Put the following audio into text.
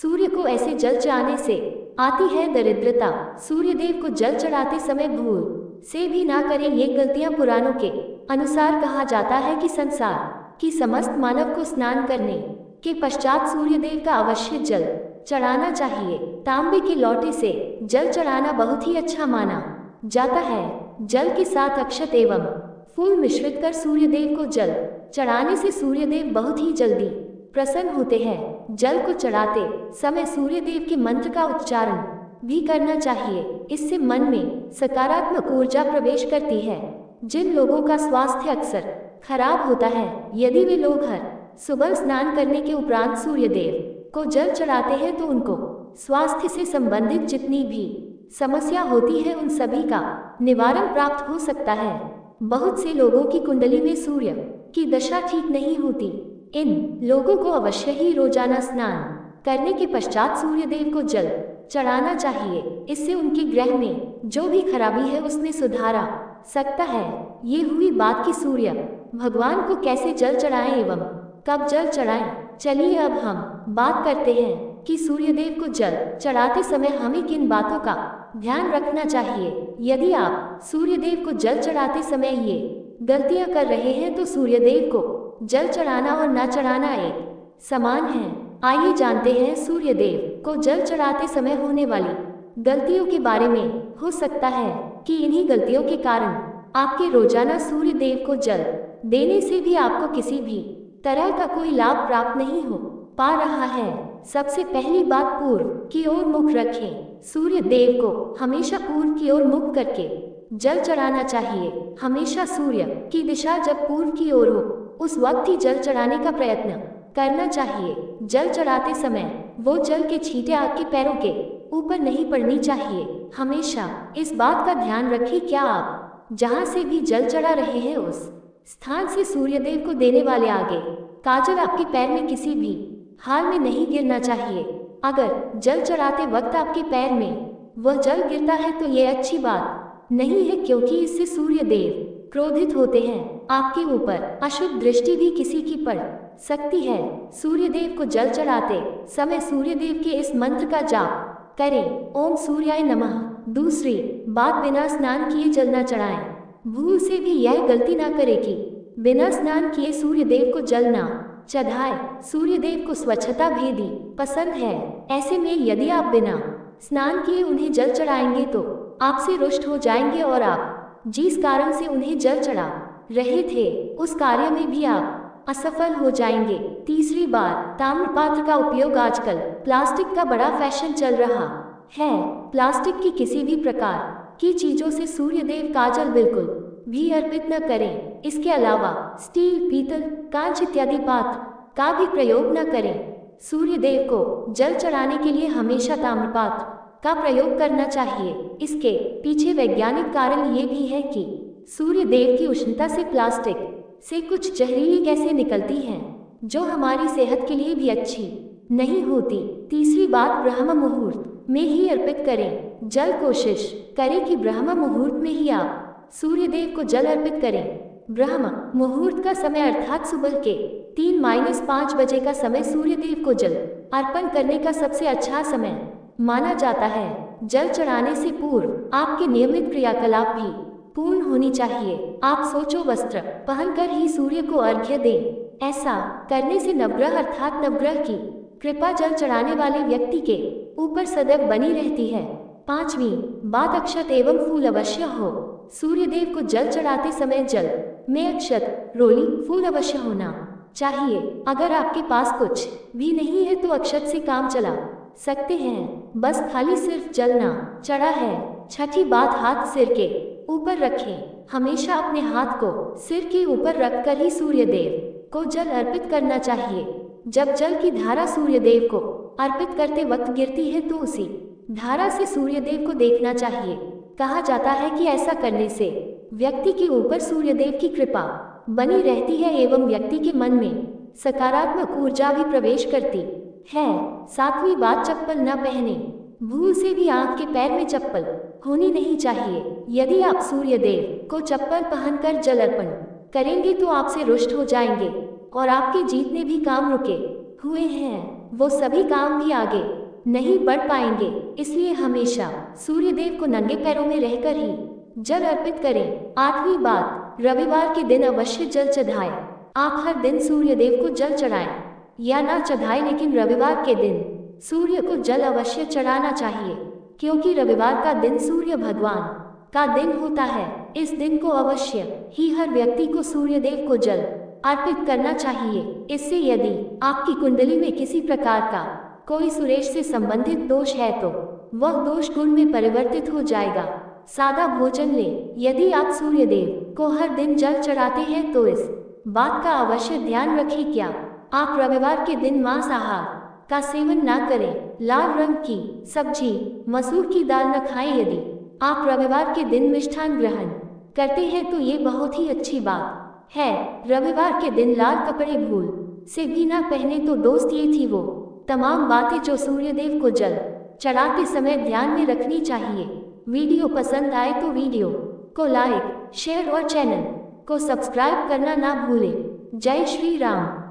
सूर्य को ऐसे जल चढ़ाने से आती है दरिद्रता। सूर्य देव को जल चढ़ाते समय भूल से भी ना करें ये गलतियां। पुराणों के अनुसार कहा जाता है कि संसार की समस्त मानव को स्नान करने के पश्चात सूर्य देव का अवश्य जल चढ़ाना चाहिए। तांबे के लोटे से जल चढ़ाना बहुत ही अच्छा माना जाता है। जल के साथ अक्षत एवं फूल मिश्रित कर सूर्य देव को जल चढ़ाने से सूर्य देव बहुत ही जल्दी प्रसन्न होते हैं। जल को चढ़ाते समय सूर्य देव के मंत्र का उच्चारण भी करना चाहिए। इससे मन में सकारात्मक ऊर्जा प्रवेश करती है। जिन लोगों का स्वास्थ्य अक्सर खराब होता है, यदि वे लोग हर सुबह स्नान करने के उपरांत सूर्य देव को जल चढ़ाते हैं तो उनको स्वास्थ्य से संबंधित जितनी भी समस्या होती है उन सभी का निवारण प्राप्त हो सकता है। बहुत से लोगों की कुंडली में सूर्य की दशा ठीक नहीं होती। इन लोगों को अवश्य ही रोजाना स्नान करने के पश्चात सूर्य देव को जल चढ़ाना चाहिए। इससे उनके ग्रह में जो भी खराबी है उसमें सुधार आ सकता है। ये हुई बात कि सूर्य भगवान को कैसे जल चढ़ाएं एवं कब जल चढ़ाएं। चलिए अब हम बात करते हैं कि सूर्य देव को जल चढ़ाते समय हमें किन बातों का ध्यान रखना चाहिए। यदि आप सूर्य देव को जल चढ़ाते समय ये गलतियां कर रहे हैं तो सूर्य देव को जल चढ़ाना और न चढ़ाना एक समान है। आइए जानते हैं सूर्य देव को जल चढ़ाते समय होने वाली गलतियों के बारे में। हो सकता है कि इन्हीं गलतियों के कारण आपके रोजाना सूर्य देव को जल देने से भी आपको किसी भी तरह का कोई लाभ प्राप्त नहीं हो पा रहा है। सबसे पहली बात, पूर्व की ओर मुख रखें। सूर्य देव को हमेशा पूर्व की ओर मुख करके जल चढ़ाना चाहिए। हमेशा सूर्य की दिशा जब पूर्व की ओर हो उस वक्त ही जल चढ़ाने का प्रयत्न करना चाहिए। जल चढ़ाते समय वो जल के छींटे आपके पैरों के ऊपर नहीं पड़नी चाहिए। हमेशा इस बात का ध्यान रखें क्या आप जहां से भी जल चढ़ा रहे हैं उस स्थान से सूर्य देव को देने वाले आगे काजल आपके पैर में किसी भी हाल में नहीं गिरना चाहिए। अगर जल चढ़ाते वक्त आपके पैर में वह जल गिरता है तो ये अच्छी बात नहीं है, क्योंकि इससे सूर्य देव क्रोधित होते हैं। आपके ऊपर अशुभ दृष्टि भी किसी की पड़ सकती है। सूर्य देव को जल चढ़ाते समय सूर्य देव के इस मंत्र का जाप करें, ओम सूर्याय नमः। दूसरी बात, बिना स्नान किए जल न चढ़ाएं। भूल से भी यह गलती ना करें कि बिना स्नान किए सूर्य देव को जल ना चढ़ाए। सूर्य देव को स्वच्छता भेदी पसंद है। ऐसे में यदि आप बिना स्नान किए उन्हें जल चढ़ाएंगे तो आपसे रुष्ट हो जाएंगे और आप जिस कारण से उन्हें जल चढ़ा रहे थे उस कार्य में भी आप असफल हो जाएंगे। तीसरी बात, ताम्र पात्र का उपयोग। आजकल प्लास्टिक का बड़ा फैशन चल रहा है। प्लास्टिक की किसी भी प्रकार की चीजों से सूर्य देव का जल बिल्कुल भी अर्पित न करें। इसके अलावा स्टील, पीतल, कांच इत्यादि पात्र का भी प्रयोग न करें। सूर्य देव को जल चढ़ाने के लिए हमेशा ताम्र पात्र का प्रयोग करना चाहिए। इसके पीछे वैज्ञानिक कारण ये भी है कि सूर्य देव की उष्णता से प्लास्टिक से कुछ जहरीली गैसें निकलती हैं जो हमारी सेहत के लिए भी अच्छी नहीं होती। तीसरी बात, ब्रह्म मुहूर्त में ही अर्पित करें जल। कोशिश करें कि ब्रह्म मुहूर्त में ही आप सूर्य देव को जल अर्पित करें। ब्रह्म मुहूर्त का समय अर्थात सुबह के 3-5 बजे का समय सूर्य देव को जल अर्पण करने का सबसे अच्छा समय माना जाता है। जल चढ़ाने से पूर्व आपके नियमित क्रियाकलाप भी पूर्ण होनी चाहिए। आप सोचो वस्त्र पहनकर ही सूर्य को अर्घ्य दें। ऐसा करने से नवग्रह अर्थात नवग्रह की कृपा जल चढ़ाने वाले व्यक्ति के ऊपर सदैव बनी रहती है। पांचवी बात, अक्षत एवं फूल अवश्य हो। सूर्य देव को जल चढ़ाते समय जल में अक्षत, रोली, फूल अवश्य होना चाहिए। अगर आपके पास कुछ भी नहीं है तो अक्षत से काम चला सकते हैं, बस खाली सिर्फ जल ना चढ़ा है। छठी बात, हाथ सिर के ऊपर रखें। हमेशा अपने हाथ को सिर के ऊपर रखकर ही सूर्य देव को जल अर्पित करना चाहिए। जब जल की धारा सूर्य देव को अर्पित करते वक्त गिरती है तो उसी धारा से सूर्य देव को देखना चाहिए। कहा जाता है कि ऐसा करने से व्यक्ति के ऊपर सूर्य देव की कृपा बनी रहती है एवं व्यक्ति के मन में सकारात्मक ऊर्जा भी प्रवेश करती है। सातवीं बात, चप्पल न पहने। भूल से भी आंख के पैर में चप्पल होनी नहीं चाहिए। यदि आप सूर्य देव को चप्पल पहनकर जल अर्पण करेंगे तो आपसे रुष्ट हो जाएंगे और आपके जीतने भी काम रुके हुए हैं। वो सभी काम भी आगे नहीं बढ़ पाएंगे। इसलिए हमेशा सूर्यदेव को नंगे पैरों में रहकर ही जल अर्पित करें। 8वीं बात, रविवार के दिन अवश्य जल चढ़ाएं। आप हर दिन सूर्यदेव को जल चढ़ाएं या ना चढ़ाएं, लेकिन रविवार के दिन सूर्य को जल अवश्य चढ़ाना चाहिए, क्योंकि रविवार का दिन सूर्य भगवान का दिन होता है। इस दिन को अवश्य ही हर व्यक्ति को सूर्यदेव को जल अर्पित करना चाहिए। इससे यदि आपकी कुंडली में किसी प्रकार का कोई सुरेश से संबंधित दोष है तो वह दोष गुण में परिवर्तित हो जाएगा। सादा भोजन लें। यदि आप सूर्यदेव को हर दिन जल चढ़ाते हैं तो इस बात का अवश्य ध्यान रखें क्या आप रविवार के दिन मांसाहार का सेवन ना करें। लाल रंग की सब्जी, मसूर की दाल न खाएं। यदि आप रविवार के दिन मिष्ठान ग्रहण करते हैं तो ये बहुत ही अच्छी बात है। रविवार के दिन लाल कपड़े भूल से भी ना पहने। तो दोस्त, ये थी वो तमाम बातें जो सूर्यदेव को जल चढ़ाते समय ध्यान में रखनी चाहिए। वीडियो पसंद आए तो वीडियो को लाइक, शेयर और चैनल को सब्सक्राइब करना ना भूलें। जय श्री राम।